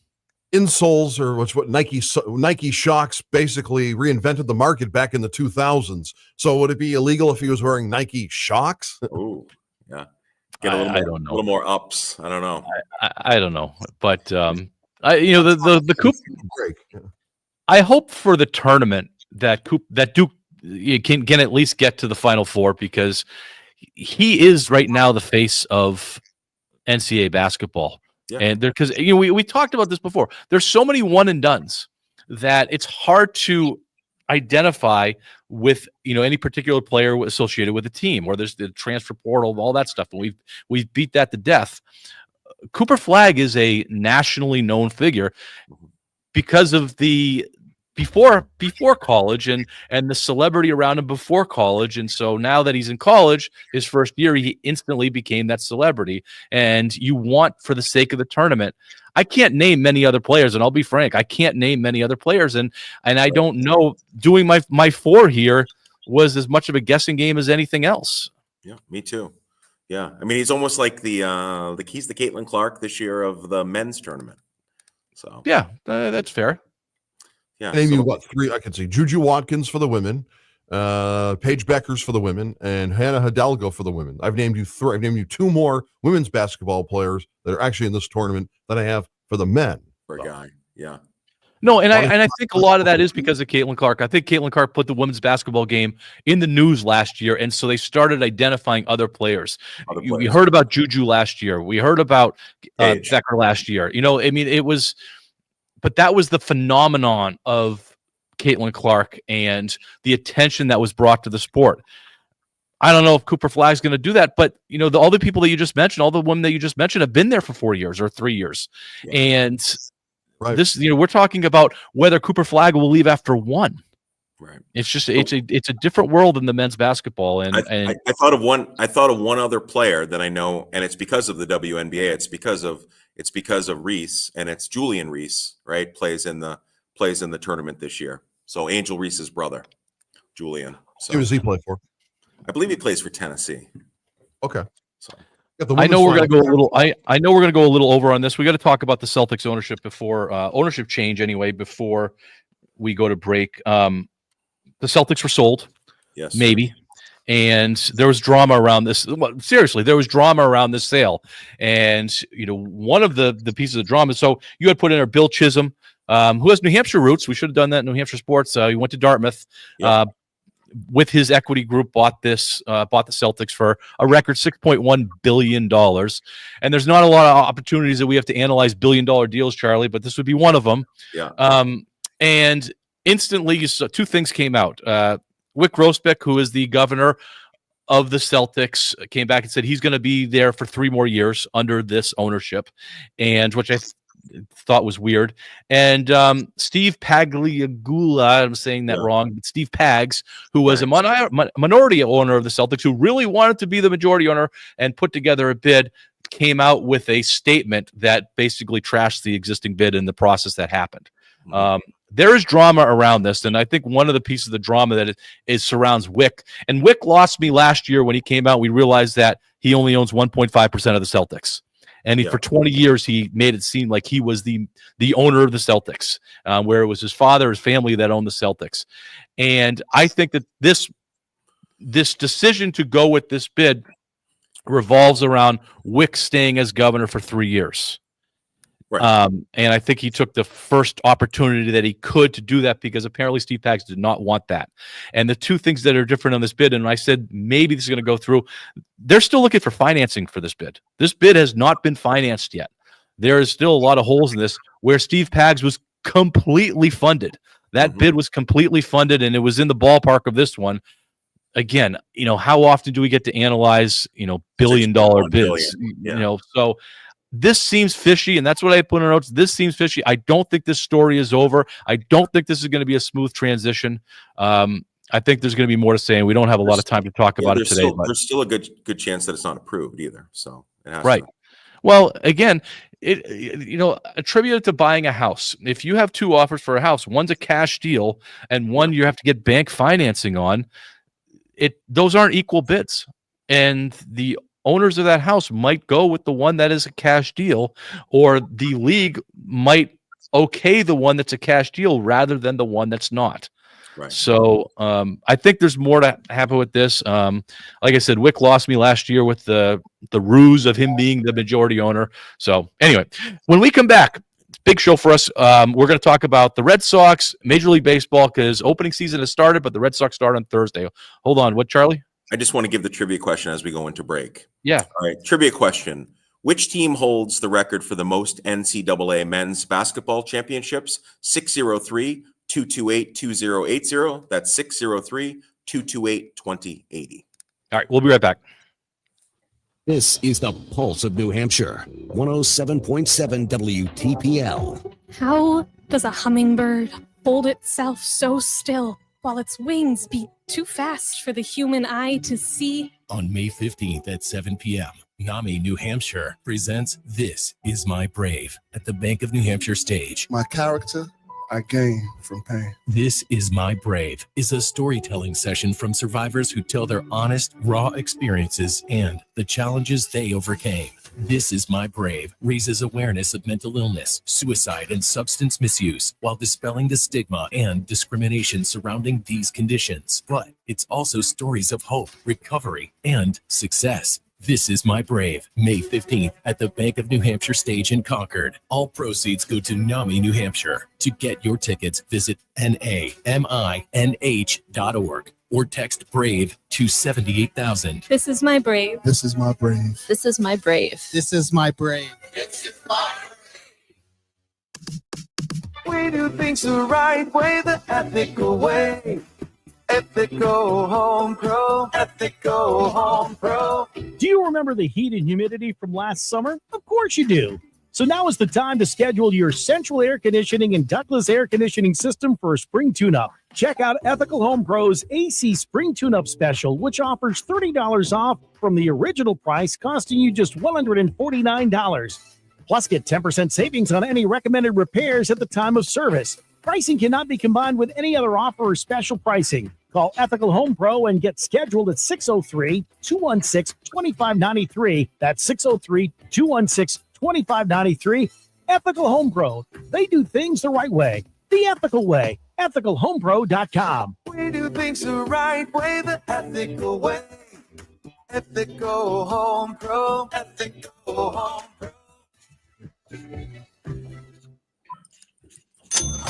insoles, or what Nike Shocks basically reinvented the market back in the 2000s. So would it be illegal if he was wearing Nike Shocks? Oh, yeah. Get a little I more, don't know. A little more ups. I don't know. I don't know, but the Coop. Break. I hope for the tournament that Duke can at least get to the Final Four, because he is right now the face of NCAA basketball. Yeah. And because we talked about this before, there's so many one and dones that it's hard to identify with any particular player associated with a team, or there's the transfer portal, all that stuff, and we've beat that to death. Cooper Flagg is a nationally known figure because of the before college and the celebrity around him before college. And so now that he's in college, his first year, he instantly became that celebrity. And you want, for the sake of the tournament, I can't name many other players, and I'll be frank, I can't name many other players, and I don't know. Doing my 4 here was as much of a guessing game as anything else. Yeah, me too. Yeah, I mean, he's almost like he's the Caitlin Clark this year of the men's tournament. So yeah, that's fair. Yeah, Name you what 3? I can see Juju Watkins for the women, Paige Beckers for the women, and Hannah Hidalgo for the women. I've named you 3. I've named you 2 more women's basketball players that are actually in this tournament than I have for the men. For a guy, yeah. No, and I think a lot of that is because of Caitlin Clark. I think Caitlin Clark put the women's basketball game in the news last year, and so they started identifying other players. We heard about Juju last year. We heard about Becker last year. I mean, it was. But that was the phenomenon of Caitlin Clark and the attention that was brought to the sport. I don't know if Cooper Flagg's going to do that, but all the people that you just mentioned, all the women that you just mentioned, have been there for 4 years or 3 years, and this, we're talking about whether Cooper Flagg will leave after 1. Right. It's just it's a different world in the men's basketball, and I thought of one. I thought of one other player that I know, and it's because of the WNBA. It's because of Reese, and it's Julian Reese, right? Plays in the tournament this year. So Angel Reese's brother, Julian. So, who does he play for? I believe he plays for Tennessee. Okay. So I know we're going to go a little. I know we're going to go a little over on this. We got to talk about the Celtics ownership ownership change anyway before we go to break. The Celtics were sold. Yes. Maybe. And there was drama around this. Seriously, there was drama around this sale. And, one of the pieces of drama. So you had put in there Bill Chisholm, who has New Hampshire roots. We should have done that in New Hampshire sports. He went to Dartmouth. Yep. With his equity group, bought the Celtics for a record $6.1 billion. And there's not a lot of opportunities that we have to analyze billion-dollar deals, Charlie, but this would be one of them. Yeah. And instantly, you saw 2 things came out. Wick Grossbeck, who is the governor of the Celtics, came back and said he's going to be there for 3 more years under this ownership, and which I thought was weird. And Steve Pagliagula, I'm saying that wrong, but Steve Pags, who was a minority owner of the Celtics, who really wanted to be the majority owner and put together a bid, came out with a statement that basically trashed the existing bid in the process that happened. There is drama around this, and I think one of the pieces of the drama that is surrounds Wick. And Wick lost me last year when he came out. We realized that he only owns 1.5% of the Celtics, and for 20 years he made it seem like he was the owner of the Celtics, where it was his father, his family that owned the Celtics. And I think that this decision to go with this bid revolves around Wick staying as governor for 3 years. Right. And I think he took the first opportunity that he could to do that, because apparently Steve Pags did not want that. And the 2 things that are different on this bid, and I said maybe this is going to go through, they're still looking for financing for this bid. This bid has not been financed yet. There is still a lot of holes in this, where Steve Pags was completely funded. That bid was completely funded, and it was in the ballpark of this one. Again, how often do we get to analyze, billion-dollar bids? Yeah. So this seems fishy, and that's what I put in notes. This seems fishy. I don't think this story is over. I don't think this is going to be a smooth transition. I think there's going to be more to say, and we don't have a lot of time to talk about it today. There's still a good chance that it's not approved either. So it has right. to. Well, again, attributed to buying a house. If you have 2 offers for a house, one's a cash deal, and one you have to get bank financing on. Those aren't equal bids, and the owners of that house might go with the one that is a cash deal, or the league might okay the one that's a cash deal rather than the one that's not. Right. So I think there's more to happen with this. Like I said, Wick lost me last year with the ruse of him being the majority owner. So anyway, when we come back, big show for us. We're going to talk about the Red Sox, Major League Baseball, because opening season has started, but the Red Sox start on Thursday. Hold on. What, Charlie? I just want to give the trivia question as we go into break. Yeah. All right. Trivia question. Which team holds the record for the most NCAA men's basketball championships? 603-228-2080. That's 603-228-2080. All right. We'll be right back. This is the Pulse of New Hampshire, 107.7 WTPL. How does a hummingbird hold itself so still while its wings beat too fast for the human eye to see? On May 15th at 7 p.m., NAMI New Hampshire presents This Is My Brave at the Bank of New Hampshire stage. My character, I gain from pain. This Is My Brave is a storytelling session from survivors who tell their honest, raw experiences and the challenges they overcame. This Is My Brave raises awareness of mental illness, suicide, and substance misuse while dispelling the stigma and discrimination surrounding these conditions. But it's also stories of hope, recovery, and success. This Is My Brave, May 15th at the Bank of New Hampshire stage in Concord. All proceeds go to NAMI New Hampshire. To get your tickets, visit NAMINH.org or text BRAVE to 78,000. This is my brave. This is my brave. This is my brave. This is my brave. We do things the right way, the ethical way. Ethical Home Pro. Ethical Home Pro. Do you remember the heat and humidity from last summer? Of course you do. So now is the time to schedule your central air conditioning and ductless air conditioning system for a spring tune-up. Check out Ethical Home Pro's AC Spring Tune-Up Special, which offers $30 off from the original price, costing you just $149. Plus, get 10% savings on any recommended repairs at the time of service. Pricing cannot be combined with any other offer or special pricing. Call Ethical Home Pro and get scheduled at 603-216-2593. That's 603-216-2593. Ethical Home Pro. They do things the right way. The ethical way. EthicalHomePro.com. We do things the right way, the ethical way. Ethical Home Pro. Ethical Home Pro.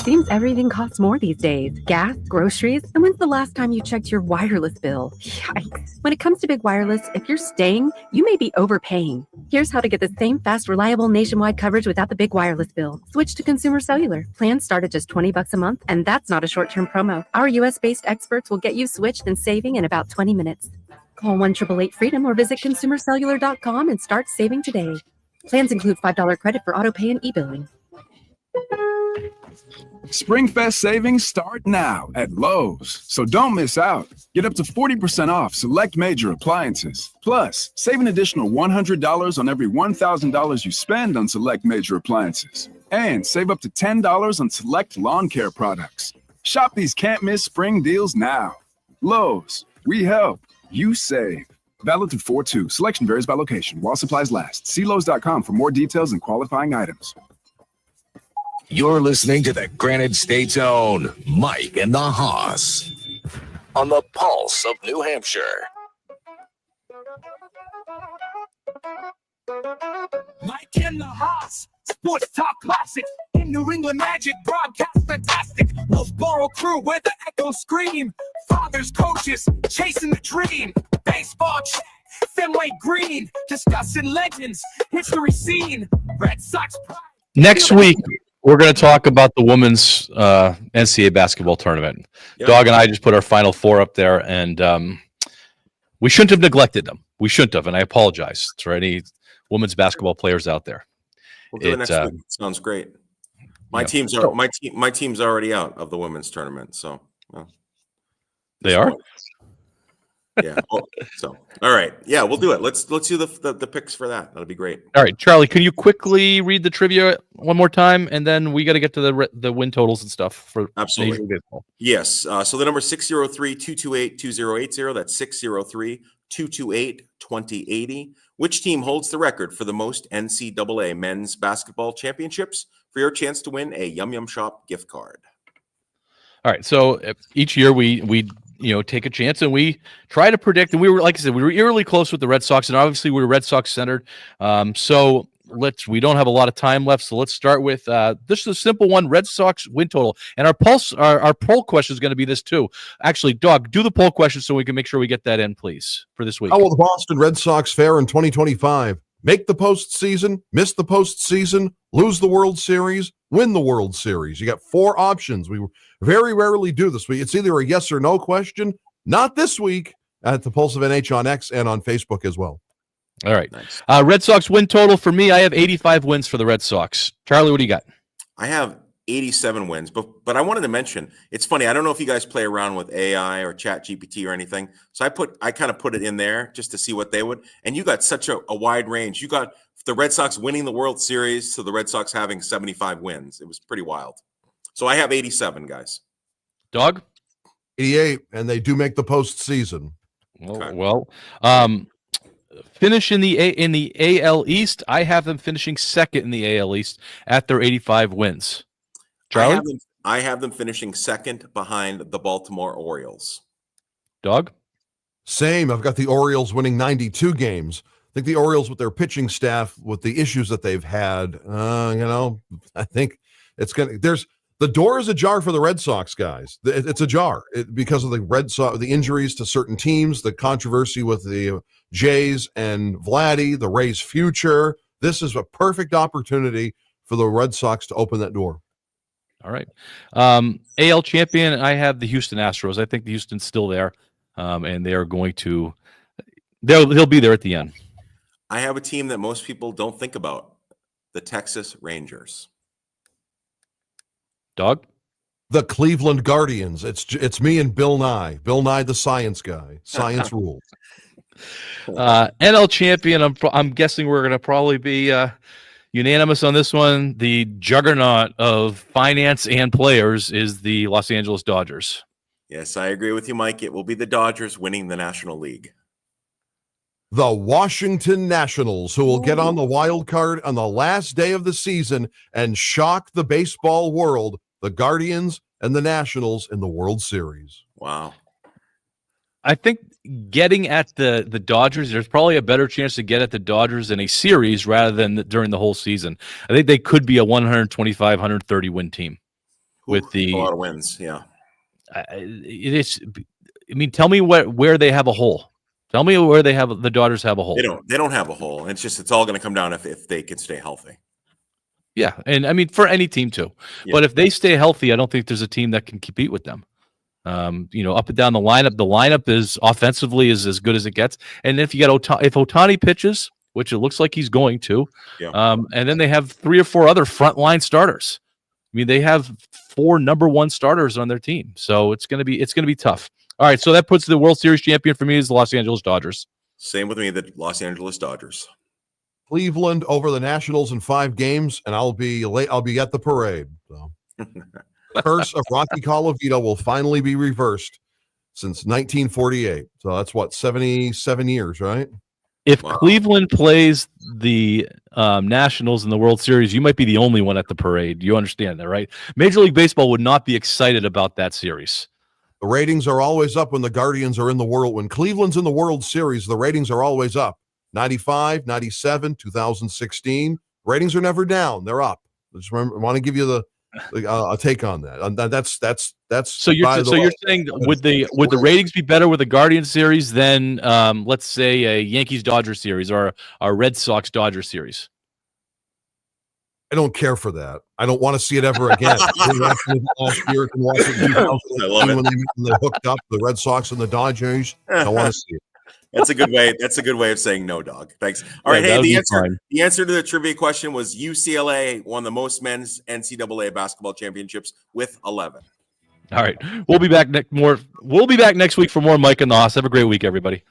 Seems everything costs more these days. Gas, groceries, and when's the last time you checked your wireless bill? Yikes. When it comes to big wireless, if you're staying, you may be overpaying. Here's how to get the same fast, reliable nationwide coverage without the big wireless bill. Switch to Consumer Cellular. Plans start at just $20 a month, and that's not a short-term promo. Our U.S.-based experts will get you switched and saving in about 20 minutes. Call 1-888-FREEDOM or visit ConsumerCellular.com and start saving today. Plans include $5 credit for auto pay and e-billing. SpringFest savings start now at Lowe's, so don't miss out. Get up to 40% off select major appliances. Plus, save an additional $100 on every $1,000 you spend on select major appliances. And save up to $10 on select lawn care products. Shop these can't-miss spring deals now. Lowe's, we help, you save. Valid through 4/2. Selection varies by location while supplies last. See Lowe's.com for more details and qualifying items. You're listening to the Granite State's own Mike and the Hoss on the Pulse of New Hampshire. Mike and the Hoss, Sports Talk Classic, in New England Magic, broadcast fantastic. Wolfboro crew where the echoes scream. Fathers, coaches, chasing the dream. Baseball chat, Fenway Green, discussing legends, history scene. Red Sox pride. Next week, we're going to talk about the women's NCAA basketball tournament. Yep. Dog and I just put our Final Four up there, and we shouldn't have neglected them. We shouldn't have, and I apologize to any women's basketball players out there. We'll do it next week. Sounds great. My team's already out of the women's tournament, so they are. Yeah. So all right. Yeah, we'll do it. Let's do the picks for that. That'll be great. All right, Charlie, can you quickly read the trivia one more time, and then we got to get to the win totals and stuff for Absolutely. Major League Baseball. Yes. So the number 603-228-2080. That's 603-228-2080. Which team holds the record for the most NCAA men's basketball championships? for your chance to win a Yum Yum Shop gift card. All right. So each year we take a chance and we try to predict. And we were, like I said, we were eerily close with the Red Sox, and obviously we were Red Sox centered. So we don't have a lot of time left. So let's start with this is a simple one: Red Sox win total. And our poll question is going to be this too. Actually, Doug, do the poll question so we can make sure we get that in, please, for this week. How will the Boston Red Sox fare in 2025? Make the postseason, miss the postseason, lose the World Series, win the World Series. You got 4 options. We very rarely do this. It's either a yes or no question. Not this week at the Pulse of NH on X and on Facebook as well. All right. Nice. Red Sox win total for me. I have 85 wins for the Red Sox. Charlie, what do you got? I have 87 wins, but I wanted to mention, it's funny. I don't know if you guys play around with AI or Chat GPT or anything. So I kind of put it in there just to see what they would. And you got such a wide range. You got the Red Sox winning the World Series to the Red Sox having 75 wins. It was pretty wild. So I have 87, guys. Dog? 88, and they do make the postseason. Well, finish in the AL East. I have them finishing second in the AL East at their 85 wins. Charlie? I have them finishing second behind the Baltimore Orioles. Dog? Same. I've got the Orioles winning 92 games. I think the Orioles, with their pitching staff, with the issues that they've had, I think it's going to, the door is ajar for the Red Sox, guys. It's ajar because of the Red Sox, the injuries to certain teams, the controversy with the Jays and Vladdy, the Rays' future. This is a perfect opportunity for the Red Sox to open that door. All right. AL champion, I have the Houston Astros. I think the Houston's still there, and they are going to they'll be there at the end. I have a team that most people don't think about, the Texas Rangers. Dog? The Cleveland Guardians. It's me and Bill Nye. Bill Nye, the science guy. Science rules. NL champion, I'm guessing we're going to probably be unanimous on this one. The juggernaut of finance and players is the Los Angeles Dodgers. Yes, I agree with you, Mike. It will be the Dodgers winning the National League. The Washington Nationals, who will get on the wild card on the last day of the season and shock the baseball world. The Guardians and the Nationals in the World Series. Wow. I think getting at the Dodgers, there's probably a better chance to get at the Dodgers in a series rather than during the whole season. I think they could be a 125, 130 win team with a lot of wins. Yeah. Tell me where they have a hole. Tell me where the Dodgers have a hole. They don't have a hole. It's all going to come down if they can stay healthy. Yeah, and for any team too. Yeah. But if they stay healthy, I don't think there's a team that can compete with them. Up and down the lineup is offensively is as good as it gets. And if you get if Ohtani pitches, which it looks like he's going to, and then they have 3 or 4 other frontline starters. I mean, they have 4 number 1 starters on their team, so it's gonna be tough. All right, so that puts the World Series champion for me is the Los Angeles Dodgers. Same with me, the Los Angeles Dodgers. Cleveland over the Nationals in 5 games, and I'll be at the parade. So. Curse of Rocky Colavito will finally be reversed since 1948. So that's 77 years, right? If Cleveland plays the Nationals in the World Series, you might be the only one at the parade. You understand that, right? Major League Baseball would not be excited about that series. The ratings are always up when the Guardians are in the world. When Cleveland's in the World Series, the ratings are always up. 95, 97, 2016. Ratings are never down. They're up. I want to give you a take on that. That's so you're saying would the ratings be better with a Guardian series than let's say a Yankees Dodger series or a Red Sox Dodger series? I don't care for that. I don't want to see it ever again. Last year in Washington, when they hooked up the Red Sox and the Dodgers. I don't want to see it. That's a good way. That's a good way of saying no, dog. Thanks. All right. Hey, the answer to the trivia question was UCLA won the most men's NCAA basketball championships with 11. All right. We'll be back next week for more Mike and the Hoss. Have a great week, everybody.